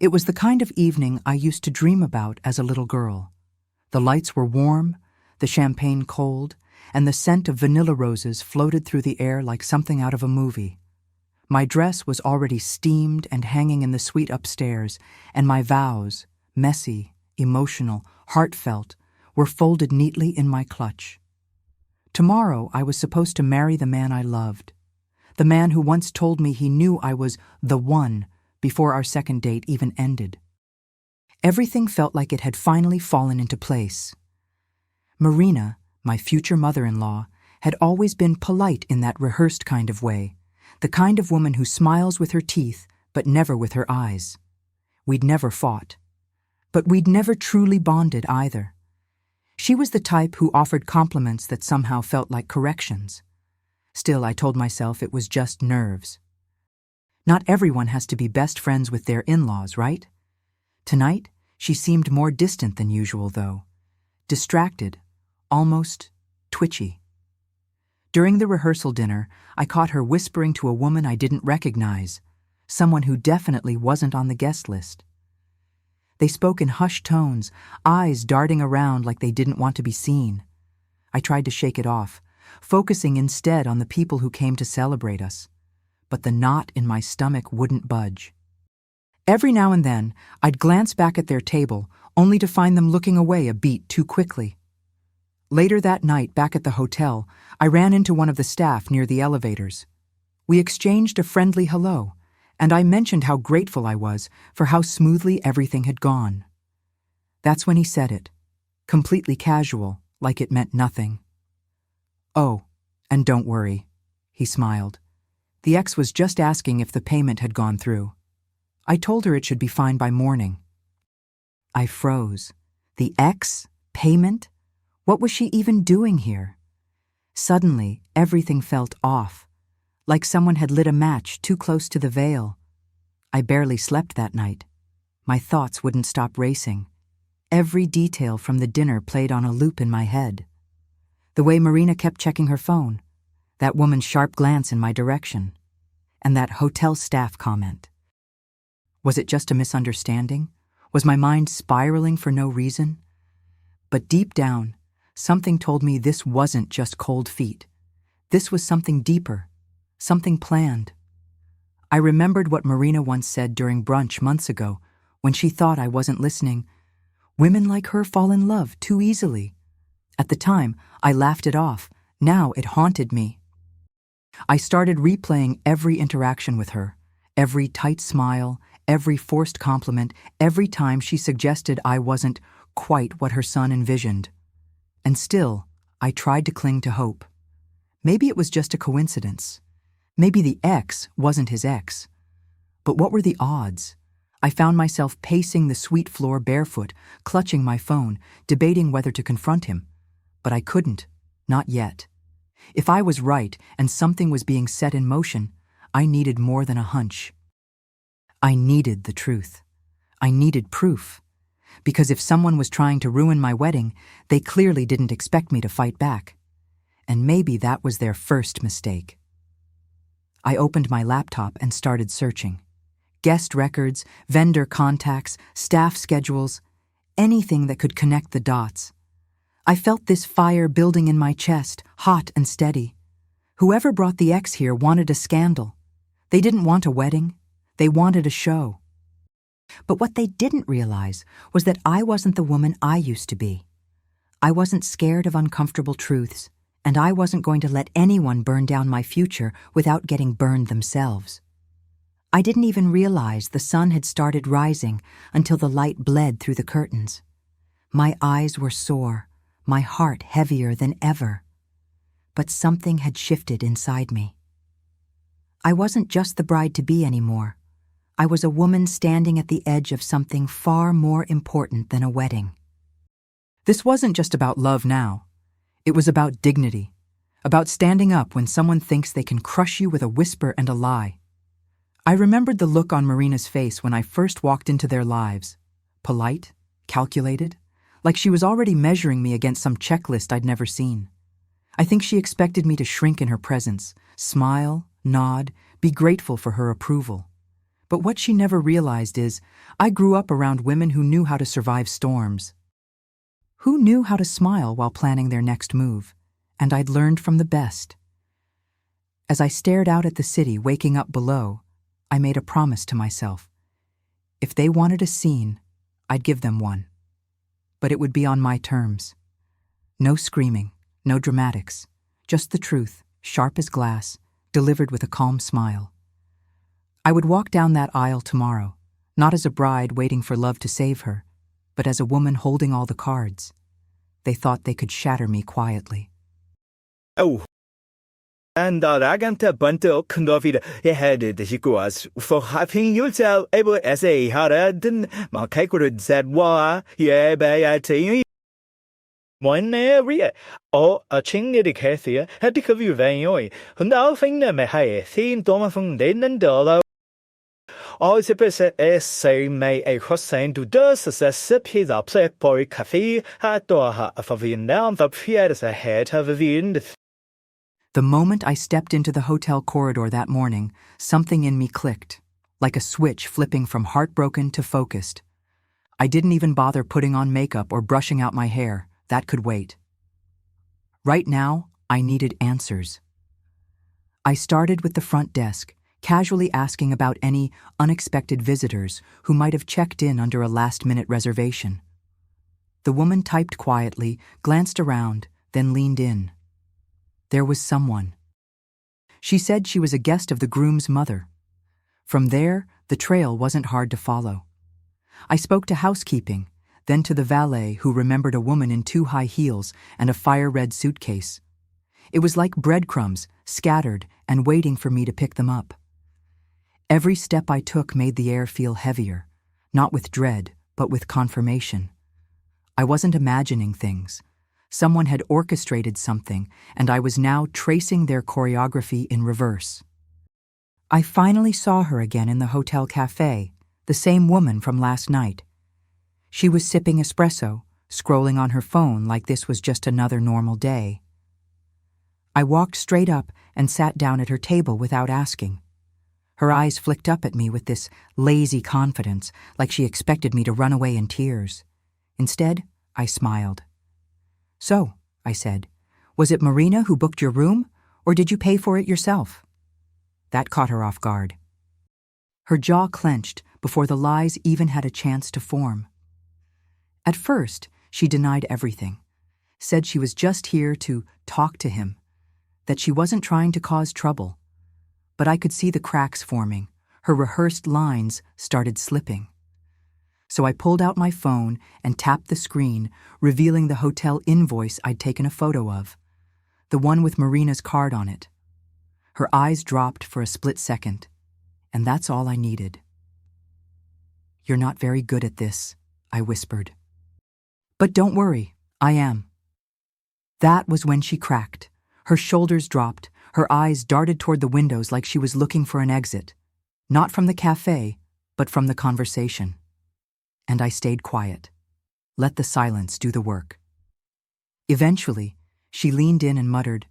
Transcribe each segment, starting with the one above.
It was the kind of evening I used to dream about as a little girl. The lights were warm, the champagne cold, and the scent of vanilla roses floated through the air like something out of a movie. My dress was already steamed and hanging in the suite upstairs, and my vows, messy, emotional, heartfelt, were folded neatly in my clutch. Tomorrow I was supposed to marry the man I loved, the man who once told me he knew I was the one before our second date even ended. Everything felt like it had finally fallen into place. Marina, my future mother-in-law, had always been polite in that rehearsed kind of way, the kind of woman who smiles with her teeth but never with her eyes. We'd never fought. But we'd never truly bonded either. She was the type who offered compliments that somehow felt like corrections. Still, I told myself it was just nerves. Not everyone has to be best friends with their in-laws, right? Tonight, she seemed more distant than usual, though. Distracted, almost twitchy. During the rehearsal dinner, I caught her whispering to a woman I didn't recognize, someone who definitely wasn't on the guest list. They spoke in hushed tones, eyes darting around like they didn't want to be seen. I tried to shake it off, focusing instead on the people who came to celebrate us. But the knot in my stomach wouldn't budge. Every now and then, I'd glance back at their table, only to find them looking away a beat too quickly. Later that night, back at the hotel, I ran into one of the staff near the elevators. We exchanged a friendly hello, and I mentioned how grateful I was for how smoothly everything had gone. That's when he said it, completely casual, like it meant nothing. "Oh, and don't worry," he smiled. "The ex was just asking if the payment had gone through. I told her it should be fine by morning." I froze. The ex? Payment? What was she even doing here? Suddenly, everything felt off, like someone had lit a match too close to the veil. I barely slept that night. My thoughts wouldn't stop racing. Every detail from the dinner played on a loop in my head. The way Marina kept checking her phone, that woman's sharp glance in my direction, and that hotel staff comment. Was it just a misunderstanding? Was my mind spiraling for no reason? But deep down, something told me this wasn't just cold feet. This was something deeper, something planned. I remembered what Marina once said during brunch months ago when she thought I wasn't listening. Women like her fall in love too easily. At the time, I laughed it off. Now it haunted me. I started replaying every interaction with her, every tight smile, every forced compliment, every time she suggested I wasn't quite what her son envisioned. And still, I tried to cling to hope. Maybe it was just a coincidence. Maybe the ex wasn't his ex. But what were the odds? I found myself pacing the suite floor barefoot, clutching my phone, debating whether to confront him. But I couldn't, not yet. If I was right and something was being set in motion, I needed more than a hunch. I needed the truth. I needed proof. Because if someone was trying to ruin my wedding, they clearly didn't expect me to fight back. And maybe that was their first mistake. I opened my laptop and started searching. Guest records, vendor contacts, staff schedules, anything that could connect the dots. I felt this fire building in my chest, hot and steady. Whoever brought the ex here wanted a scandal. They didn't want a wedding. They wanted a show. But what they didn't realize was that I wasn't the woman I used to be. I wasn't scared of uncomfortable truths, and I wasn't going to let anyone burn down my future without getting burned themselves. I didn't even realize the sun had started rising until the light bled through the curtains. My eyes were sore, my heart heavier than ever. But something had shifted inside me. I wasn't just the bride-to-be anymore. I was a woman standing at the edge of something far more important than a wedding. This wasn't just about love now. It was about dignity, about standing up when someone thinks they can crush you with a whisper and a lie. I remembered the look on Marina's face when I first walked into their lives. Polite, calculated, like she was already measuring me against some checklist I'd never seen. I think she expected me to shrink in her presence, smile, nod, be grateful for her approval. But what she never realized is, I grew up around women who knew how to survive storms. Who knew how to smile while planning their next move, and I'd learned from the best. As I stared out at the city waking up below, I made a promise to myself. If they wanted a scene, I'd give them one. But it would be on my terms. No screaming, no dramatics, just the truth, sharp as glass, delivered with a calm smile. I would walk down that aisle tomorrow, not as a bride waiting for love to save her, but as a woman holding all the cards. They thought they could shatter me quietly. Oh. And raganta bunto condovid headed higuas for having yourself able as a harden, my cakewood said, Wa, ye bay at one area, or a ching edicathia had to cover you vanoi, who now think them a high theme domafung den dollar. All the person is say may a hossain to the success piece up say boy cafe had door for the down the piers ahead of the wind. The moment I stepped into the hotel corridor that morning, something in me clicked, like a switch flipping from heartbroken to focused. I didn't even bother putting on makeup or brushing out my hair. That could wait. Right now, I needed answers. I started with the front desk, casually asking about any unexpected visitors who might have checked in under a last-minute reservation. The woman typed quietly, glanced around, then leaned in. There was someone. She said she was a guest of the groom's mother. From there, the trail wasn't hard to follow. I spoke to housekeeping, then to the valet who remembered a woman in 2 high heels and a fire-red suitcase. It was like breadcrumbs, scattered and waiting for me to pick them up. Every step I took made the air feel heavier, not with dread, but with confirmation. I wasn't imagining things. Someone had orchestrated something, and I was now tracing their choreography in reverse. I finally saw her again in the hotel cafe, the same woman from last night. She was sipping espresso, scrolling on her phone like this was just another normal day. I walked straight up and sat down at her table without asking. Her eyes flicked up at me with this lazy confidence, like she expected me to run away in tears. Instead, I smiled. So, I said, was it Marina who booked your room, or did you pay for it yourself? That caught her off guard. Her jaw clenched before the lies even had a chance to form. At first, she denied everything, said she was just here to talk to him, that she wasn't trying to cause trouble. But I could see the cracks forming. Her rehearsed lines started slipping. So I pulled out my phone and tapped the screen, revealing the hotel invoice I'd taken a photo of, the one with Marina's card on it. Her eyes dropped for a split second, and that's all I needed. "You're not very good at this," I whispered. "But don't worry, I am." That was when she cracked. Her shoulders dropped, her eyes darted toward the windows like she was looking for an exit, not from the cafe, but from the conversation. And I stayed quiet. Let the silence do the work. Eventually, she leaned in and muttered,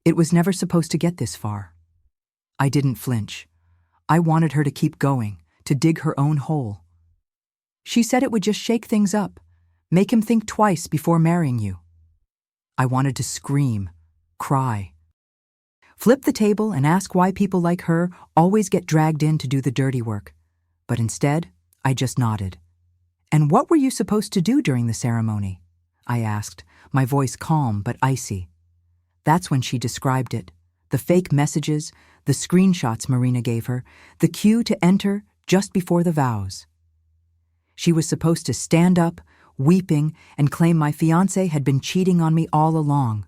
"It was never supposed to get this far." I didn't flinch. I wanted her to keep going, to dig her own hole. She said it would just shake things up, make him think twice before marrying you. I wanted to scream, cry, flip the table and ask why people like her always get dragged in to do the dirty work. But instead, I just nodded. "And what were you supposed to do during the ceremony?" I asked, my voice calm but icy. That's when she described it. The fake messages, the screenshots Marina gave her, the cue to enter just before the vows. She was supposed to stand up, weeping, and claim my fiancé had been cheating on me all along.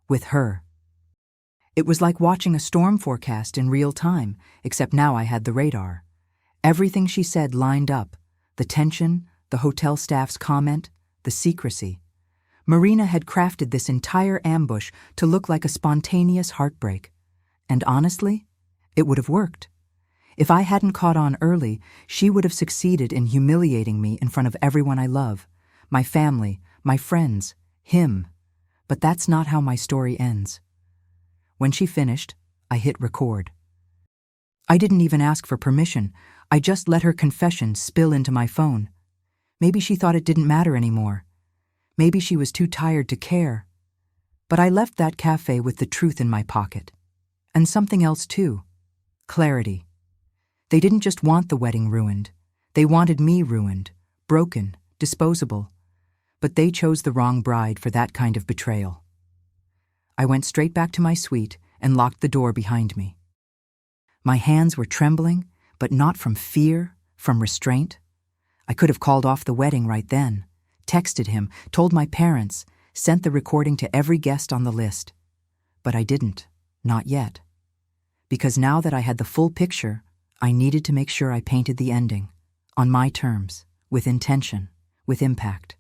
With her. It was like watching a storm forecast in real time, except now I had the radar. Everything she said lined up. The tension, the hotel staff's comment, the secrecy. Marina had crafted this entire ambush to look like a spontaneous heartbreak. And honestly, it would have worked. If I hadn't caught on early, she would have succeeded in humiliating me in front of everyone I love. My family, my friends, him. But that's not how my story ends. When she finished, I hit record. I didn't even ask for permission. I just let her confession spill into my phone. Maybe she thought it didn't matter anymore. Maybe she was too tired to care. But I left that cafe with the truth in my pocket. And something else too. Clarity. They didn't just want the wedding ruined. They wanted me ruined, broken, disposable. But they chose the wrong bride for that kind of betrayal. I went straight back to my suite and locked the door behind me. My hands were trembling, but not from fear, from restraint. I could have called off the wedding right then, texted him, told my parents, sent the recording to every guest on the list. But I didn't, not yet. Because now that I had the full picture, I needed to make sure I painted the ending, on my terms, with intention, with impact.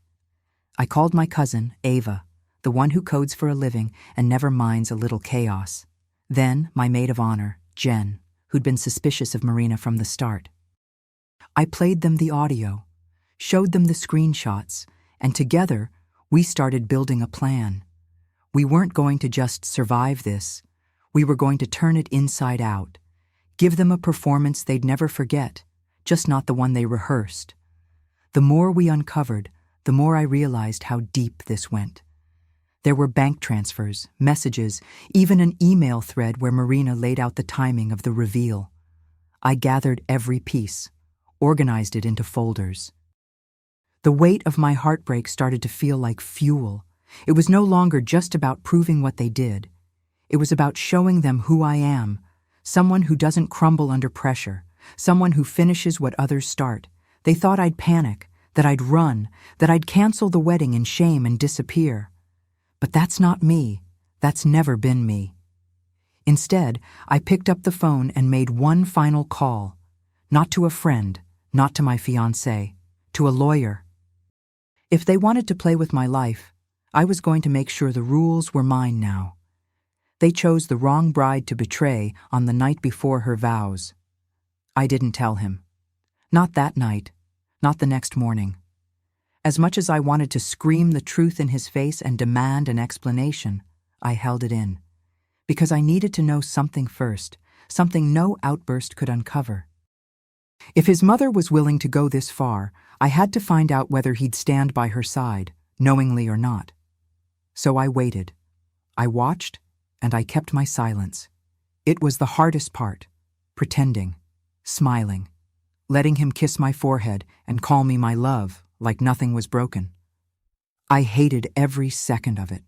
I called my cousin, Ava, the one who codes for a living and never minds a little chaos. Then my maid of honor, Jen, who'd been suspicious of Marina from the start. I played them the audio, showed them the screenshots, and together we started building a plan. We weren't going to just survive this. We were going to turn it inside out, give them a performance they'd never forget, just not the one they rehearsed. The more we uncovered, the more I realized how deep this went. There were bank transfers, messages, even an email thread where Marina laid out the timing of the reveal. I gathered every piece, organized it into folders. The weight of my heartbreak started to feel like fuel. It was no longer just about proving what they did. It was about showing them who I am, someone who doesn't crumble under pressure, someone who finishes what others start. They thought I'd panic, that I'd run, that I'd cancel the wedding in shame and disappear. But that's not me. That's never been me. Instead, I picked up the phone and made one final call. Not to a friend, not to my fiancé, to a lawyer. If they wanted to play with my life, I was going to make sure the rules were mine now. They chose the wrong bride to betray on the night before her vows. I didn't tell him. Not that night, not the next morning. As much as I wanted to scream the truth in his face and demand an explanation, I held it in. Because I needed to know something first, something no outburst could uncover. If his mother was willing to go this far, I had to find out whether he'd stand by her side, knowingly or not. So I waited. I watched, and I kept my silence. It was the hardest part, pretending, smiling, letting him kiss my forehead and call me my love, like nothing was broken. I hated every second of it,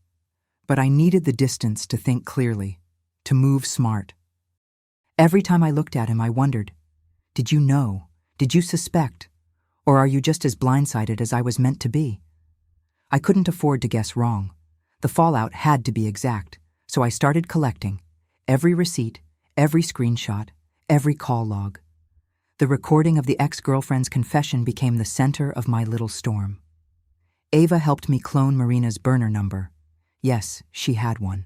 but I needed the distance to think clearly, to move smart. Every time I looked at him, I wondered, did you know? Did you suspect? Or are you just as blindsided as I was meant to be? I couldn't afford to guess wrong. The fallout had to be exact, so I started collecting every receipt, every screenshot, every call log. The recording of the ex-girlfriend's confession became the center of my little storm. Ava helped me clone Marina's burner number. Yes, she had one.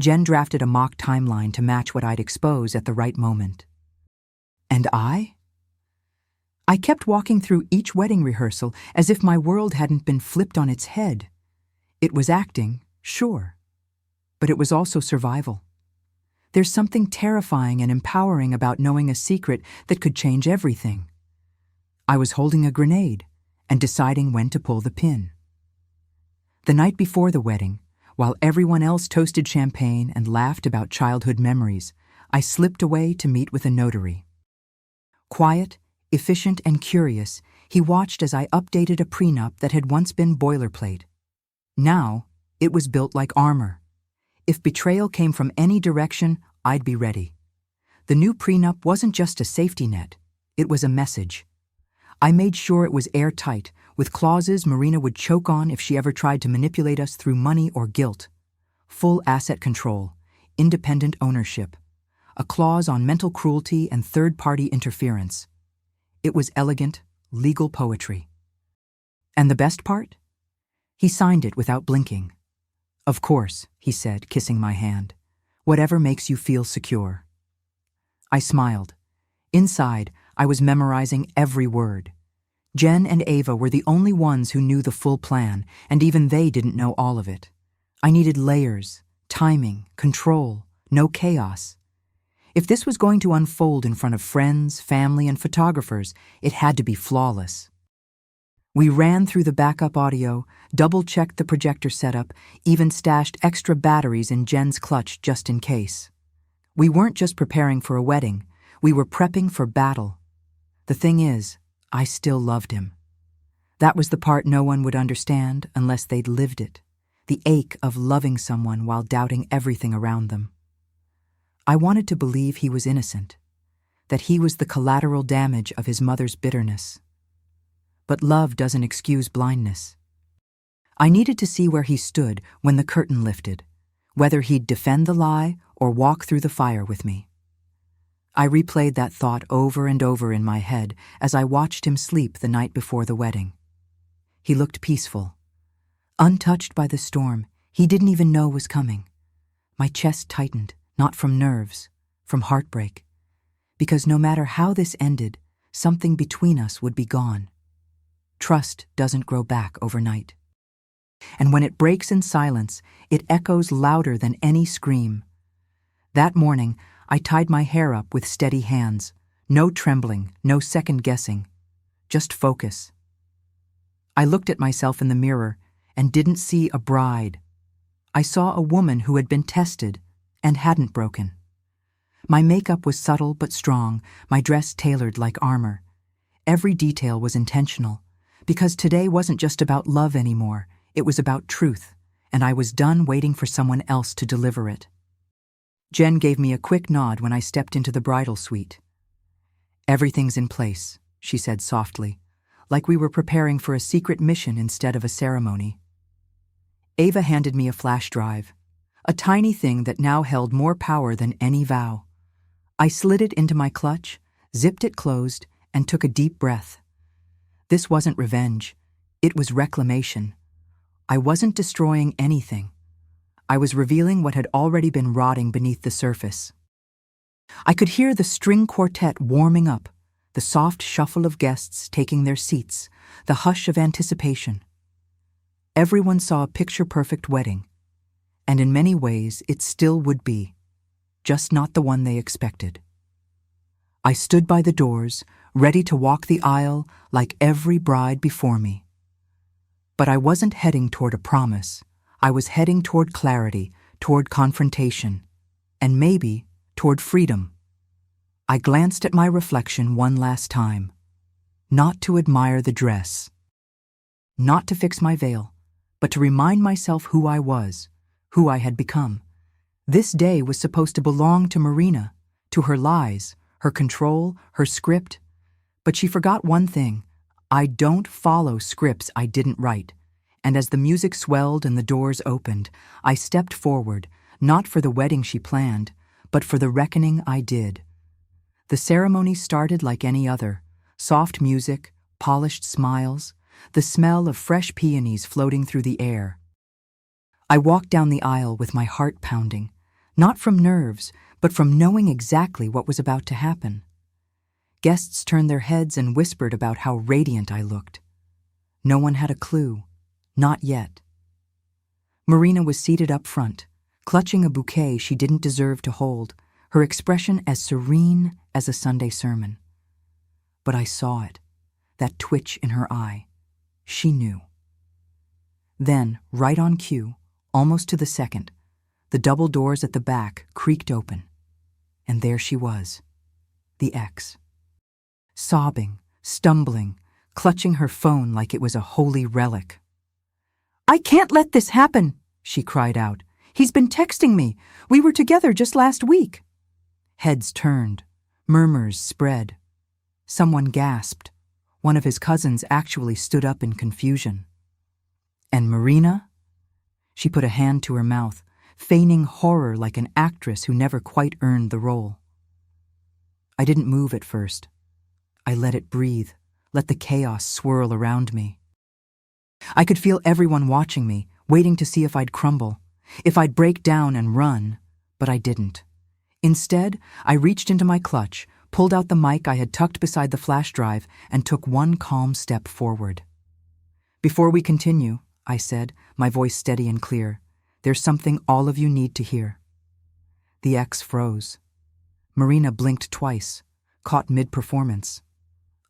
Jen drafted a mock timeline to match what I'd expose at the right moment. And I? I kept walking through each wedding rehearsal as if my world hadn't been flipped on its head. It was acting, sure, but it was also survival. There's something terrifying and empowering about knowing a secret that could change everything. I was holding a grenade and deciding when to pull the pin. The night before the wedding, while everyone else toasted champagne and laughed about childhood memories, I slipped away to meet with a notary. Quiet, efficient, and curious, he watched as I updated a prenup that had once been boilerplate. Now, it was built like armor. If betrayal came from any direction, I'd be ready. The new prenup wasn't just a safety net, it was a message. I made sure it was airtight, with clauses Marina would choke on if she ever tried to manipulate us through money or guilt. Full asset control, independent ownership, a clause on mental cruelty and third-party interference. It was elegant, legal poetry. And the best part? He signed it without blinking. "Of course," he said, kissing my hand. "Whatever makes you feel secure." I smiled. Inside, I was memorizing every word. Jen and Ava were the only ones who knew the full plan, and even they didn't know all of it. I needed layers, timing, control, no chaos. If this was going to unfold in front of friends, family, and photographers, it had to be flawless. We ran through the backup audio, double-checked the projector setup, even stashed extra batteries in Jen's clutch just in case. We weren't just preparing for a wedding, we were prepping for battle. The thing is, I still loved him. That was the part no one would understand unless they'd lived it, the ache of loving someone while doubting everything around them. I wanted to believe he was innocent, that he was the collateral damage of his mother's bitterness. But love doesn't excuse blindness. I needed to see where he stood when the curtain lifted, whether he'd defend the lie or walk through the fire with me. I replayed that thought over and over in my head as I watched him sleep the night before the wedding. He looked peaceful. Untouched by the storm he didn't even know was coming. My chest tightened, not from nerves, from heartbreak. Because no matter how this ended, something between us would be gone. Trust doesn't grow back overnight. And when it breaks in silence, it echoes louder than any scream. That morning, I tied my hair up with steady hands. No trembling, no second guessing. Just focus. I looked at myself in the mirror and didn't see a bride. I saw a woman who had been tested and hadn't broken. My makeup was subtle but strong, my dress tailored like armor. Every detail was intentional, because today wasn't just about love anymore, it was about truth, and I was done waiting for someone else to deliver it. Jen gave me a quick nod when I stepped into the bridal suite. "Everything's in place," she said softly, like we were preparing for a secret mission instead of a ceremony. Ava handed me a flash drive, a tiny thing that now held more power than any vow. I slid it into my clutch, zipped it closed, and took a deep breath. This wasn't revenge. It was reclamation. I wasn't destroying anything. I was revealing what had already been rotting beneath the surface. I could hear the string quartet warming up, the soft shuffle of guests taking their seats, the hush of anticipation. Everyone saw a picture-perfect wedding, and in many ways it still would be, just not the one they expected. I stood by the doors, ready to walk the aisle like every bride before me. But I wasn't heading toward a promise. I was heading toward clarity, toward confrontation, and maybe toward freedom. I glanced at my reflection one last time, not to admire the dress, not to fix my veil, but to remind myself who I was, who I had become. This day was supposed to belong to Marina, to her lies, her control, her script. But she forgot one thing. I don't follow scripts I didn't write. And as the music swelled and the doors opened, I stepped forward, not for the wedding she planned, but for the reckoning I did. The ceremony started like any other. Soft music, polished smiles, the smell of fresh peonies floating through the air. I walked down the aisle with my heart pounding, not from nerves, but from knowing exactly what was about to happen. Guests turned their heads and whispered about how radiant I looked. No one had a clue. Not yet. Marina was seated up front, clutching a bouquet she didn't deserve to hold, her expression as serene as a Sunday sermon. But I saw it, that twitch in her eye. She knew. Then, right on cue, almost to the second, the double doors at the back creaked open. And there she was, the ex. Sobbing, stumbling, clutching her phone like it was a holy relic. "I can't let this happen," she cried out. "He's been texting me. We were together just last week." Heads turned. Murmurs spread. Someone gasped. One of his cousins actually stood up in confusion. "And Marina?" She put a hand to her mouth, feigning horror like an actress who never quite earned the role. I didn't move at first. I let it breathe, let the chaos swirl around me. I could feel everyone watching me, waiting to see if I'd crumble, if I'd break down and run, but I didn't. Instead, I reached into my clutch, pulled out the mic I had tucked beside the flash drive, and took one calm step forward. "Before we continue," I said, my voice steady and clear, "there's something all of you need to hear." The ex froze. Marina blinked twice, caught mid-performance.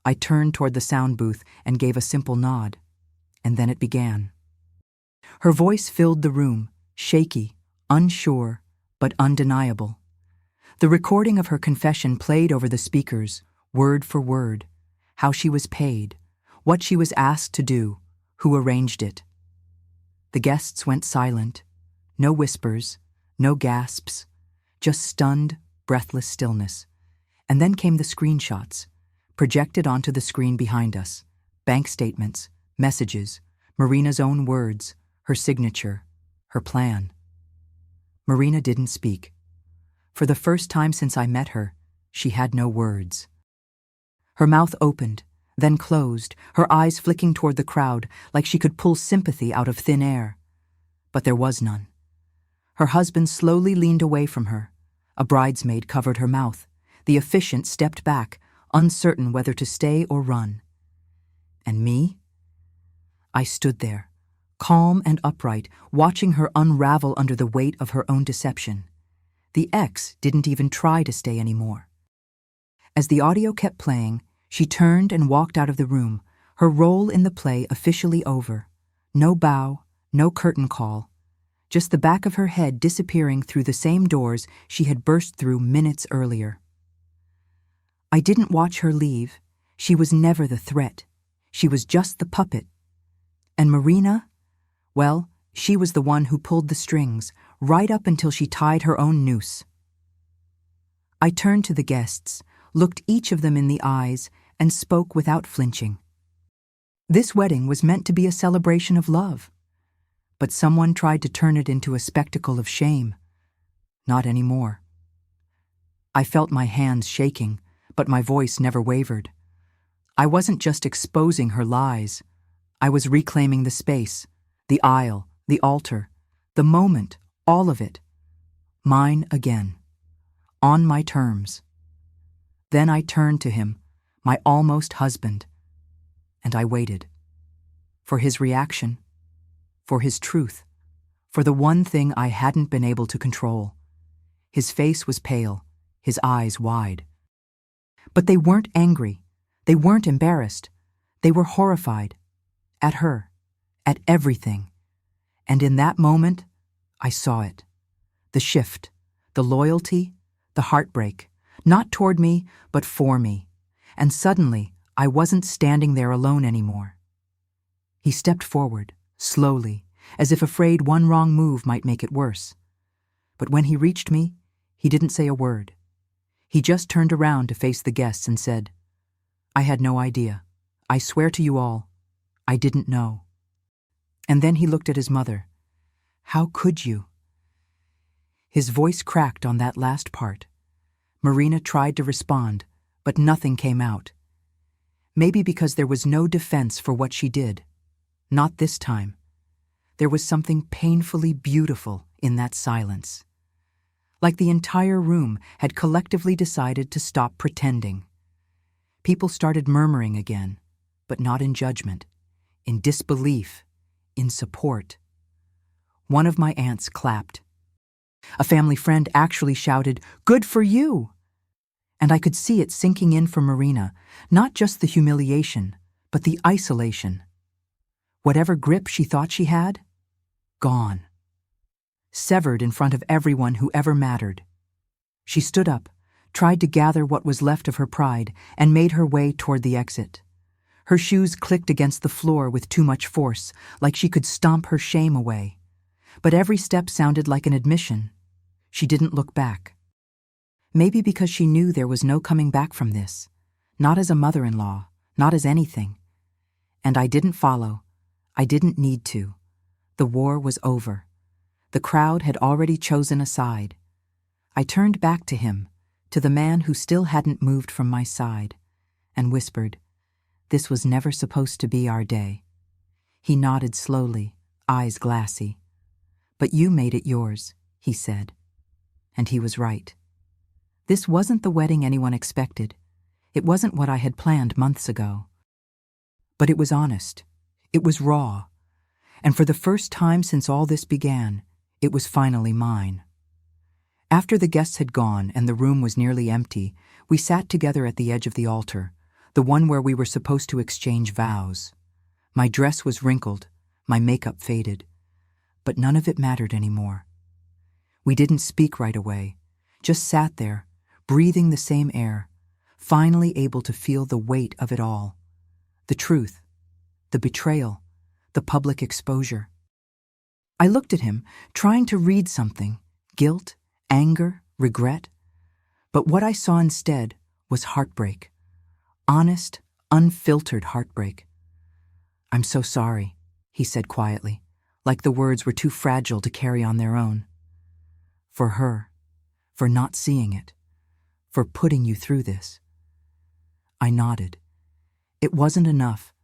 I turned toward the sound booth and gave a simple nod, and then it began. Her voice filled the room, shaky, unsure, but undeniable. The recording of her confession played over the speakers, word for word, how she was paid, what she was asked to do, who arranged it. The guests went silent, no whispers, no gasps, just stunned, breathless stillness. And then came the screenshots, projected onto the screen behind us, bank statements, messages, Marina's own words, her signature, her plan. Marina didn't speak. For the first time since I met her, she had no words. Her mouth opened, then closed, her eyes flicking toward the crowd like she could pull sympathy out of thin air. But there was none. Her husband slowly leaned away from her. A bridesmaid covered her mouth. The officiant stepped back, uncertain whether to stay or run. And me? I stood there, calm and upright, watching her unravel under the weight of her own deception. The ex didn't even try to stay anymore. As the audio kept playing, she turned and walked out of the room, her role in the play officially over. No bow, no curtain call, just the back of her head disappearing through the same doors she had burst through minutes earlier. I didn't watch her leave. She was never the threat. She was just the puppet. And Marina? Well, she was the one who pulled the strings, right up until she tied her own noose. I turned to the guests, looked each of them in the eyes, and spoke without flinching. This wedding was meant to be a celebration of love. But someone tried to turn it into a spectacle of shame. Not anymore. I felt my hands shaking, but my voice never wavered. I wasn't just exposing her lies. I was reclaiming the space, the aisle, the altar, the moment, all of it. Mine again. On my terms. Then I turned to him, my almost husband, and I waited. For his reaction. For his truth, for the one thing I hadn't been able to control. His face was pale, his eyes wide. But they weren't angry, they weren't embarrassed, they were horrified. At her, at everything. And in that moment, I saw it. The shift, the loyalty, the heartbreak, not toward me, but for me. And suddenly, I wasn't standing there alone anymore. He stepped forward. Slowly, as if afraid one wrong move might make it worse. But when he reached me, he didn't say a word. He just turned around to face the guests and said, "I had no idea. I swear to you all, I didn't know." And then he looked at his mother. "How could you?" His voice cracked on that last part. Marina tried to respond, but nothing came out. Maybe because there was no defense for what she did. Not this time. There was something painfully beautiful in that silence. Like the entire room had collectively decided to stop pretending. People started murmuring again, but not in judgment, in disbelief, in support. One of my aunts clapped. A family friend actually shouted, "Good for you!" And I could see it sinking in for Marina, not just the humiliation, but the isolation. Whatever grip she thought she had, gone. Severed in front of everyone who ever mattered. She stood up, tried to gather what was left of her pride, and made her way toward the exit. Her shoes clicked against the floor with too much force, like she could stomp her shame away. But every step sounded like an admission. She didn't look back. Maybe because she knew there was no coming back from this. Not as a mother-in-law, not as anything. And I didn't follow. I didn't need to. The war was over. The crowd had already chosen a side. I turned back to him, to the man who still hadn't moved from my side, and whispered, "This was never supposed to be our day." He nodded slowly, eyes glassy. "But you made it yours," he said. And he was right. This wasn't the wedding anyone expected. It wasn't what I had planned months ago. But it was honest. It was raw. And for the first time since all this began, it was finally mine. After the guests had gone and the room was nearly empty, we sat together at the edge of the altar, the one where we were supposed to exchange vows. My dress was wrinkled, my makeup faded, but none of it mattered anymore. We didn't speak right away, just sat there, breathing the same air, finally able to feel the weight of it all. The truth, the betrayal, the public exposure. I looked at him, trying to read something, guilt, anger, regret. But what I saw instead was heartbreak. Honest, unfiltered heartbreak. "I'm so sorry," he said quietly, like the words were too fragile to carry on their own. "For her, for not seeing it, for putting you through this." I nodded. It wasn't enough,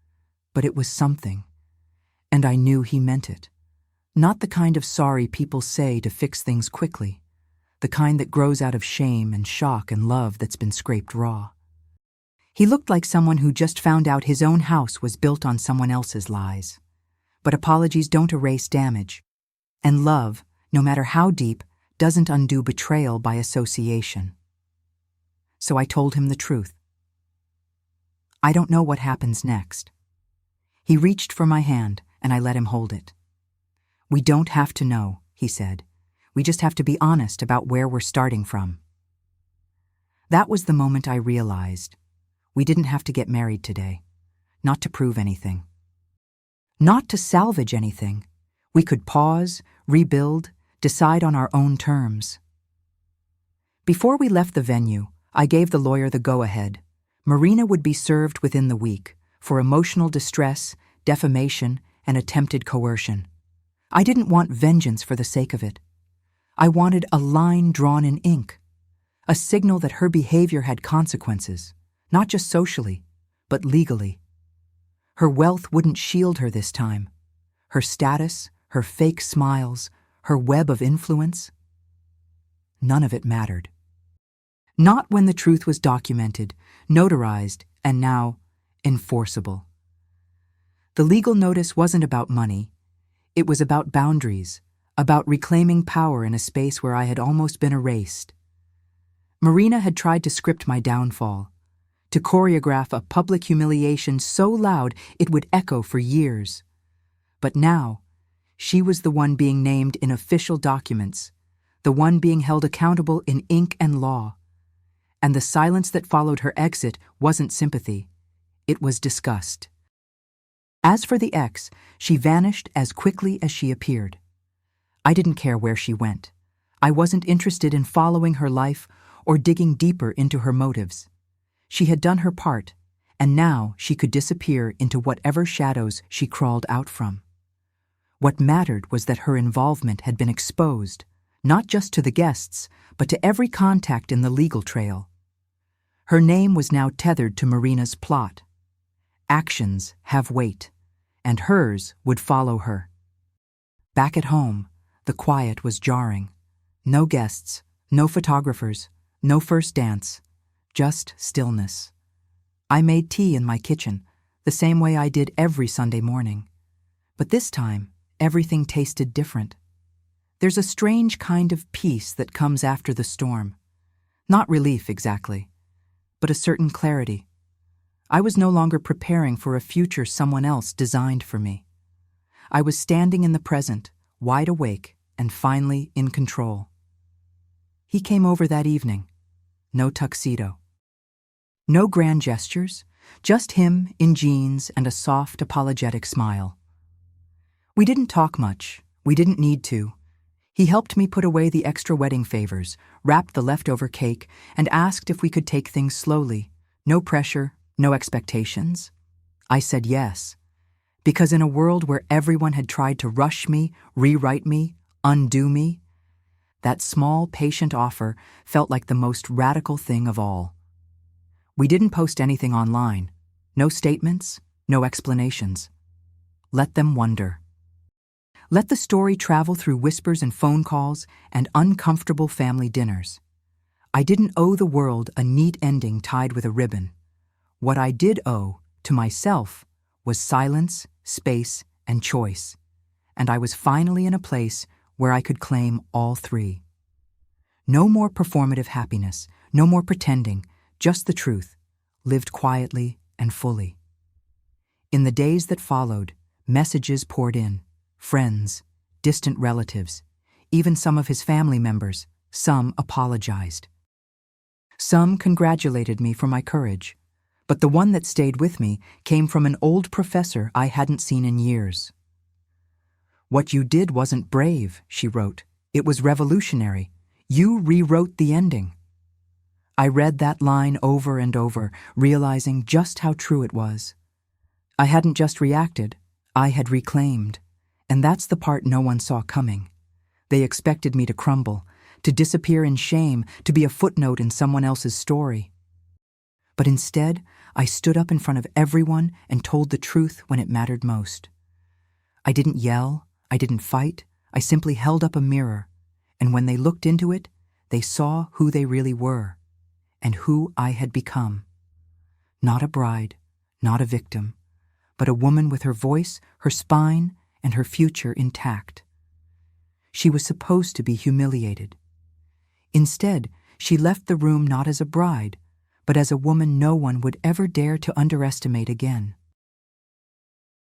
but it was something, and I knew he meant it. Not the kind of sorry people say to fix things quickly, the kind that grows out of shame and shock and love that's been scraped raw. He looked like someone who just found out his own house was built on someone else's lies. But apologies don't erase damage. And love, no matter how deep, doesn't undo betrayal by association. So I told him the truth. "I don't know what happens next." He reached for my hand, and I let him hold it. "We don't have to know," he said. "We just have to be honest about where we're starting from." That was the moment I realized we didn't have to get married today, not to prove anything, not to salvage anything. We could pause, rebuild, decide on our own terms. Before we left the venue, I gave the lawyer the go-ahead. Marina would be served within the week for emotional distress, defamation, and attempted coercion. I didn't want vengeance for the sake of it. I wanted a line drawn in ink, a signal that her behavior had consequences, not just socially, but legally. Her wealth wouldn't shield her this time. Her status, her fake smiles, her web of influence, none of it mattered. Not when the truth was documented, notarized, and now enforceable. The legal notice wasn't about money. It was about boundaries, about reclaiming power in a space where I had almost been erased. Marina had tried to script my downfall, to choreograph a public humiliation so loud it would echo for years. But now, she was the one being named in official documents, the one being held accountable in ink and law. And the silence that followed her exit wasn't sympathy. It was disgust. As for the ex, she vanished as quickly as she appeared. I didn't care where she went. I wasn't interested in following her life or digging deeper into her motives. She had done her part, and now she could disappear into whatever shadows she crawled out from. What mattered was that her involvement had been exposed, not just to the guests, but to every contact in the legal trail. Her name was now tethered to Marina's plot. Actions have weight, and hers would follow her. Back at home, the quiet was jarring. No guests, no photographers, no first dance, just stillness. I made tea in my kitchen, the same way I did every Sunday morning. But this time, everything tasted different. There's a strange kind of peace that comes after the storm. Not relief exactly, but a certain clarity. I was no longer preparing for a future someone else designed for me. I was standing in the present, wide awake, and finally in control. He came over that evening. No tuxedo. No grand gestures, just him in jeans and a soft, apologetic smile. We didn't talk much. We didn't need to. He helped me put away the extra wedding favors, wrapped the leftover cake, and asked if we could take things slowly. No pressure, no expectations. I said yes, because in a world where everyone had tried to rush me, rewrite me, undo me, that small, patient offer felt like the most radical thing of all. We didn't post anything online. No statements, no explanations. Let them wonder. Let the story travel through whispers and phone calls and uncomfortable family dinners. I didn't owe the world a neat ending tied with a ribbon. What I did owe, to myself, was silence, space, and choice. And I was finally in a place where I could claim all three. No more performative happiness, no more pretending, just the truth, lived quietly and fully. In the days that followed, messages poured in, friends, distant relatives, even some of his family members. Some apologized. Some congratulated me for my courage, but the one that stayed with me came from an old professor I hadn't seen in years. "What you did wasn't brave," she wrote. "It was revolutionary. You rewrote the ending." I read that line over and over, realizing just how true it was. I hadn't just reacted, I had reclaimed. And that's the part no one saw coming. They expected me to crumble, to disappear in shame, to be a footnote in someone else's story. But instead, I stood up in front of everyone and told the truth when it mattered most. I didn't yell, I didn't fight, I simply held up a mirror, and when they looked into it, they saw who they really were, and who I had become. Not a bride, not a victim, but a woman with her voice, her spine, and her future intact. She was supposed to be humiliated. Instead, she left the room not as a bride, but as a woman no one would ever dare to underestimate again.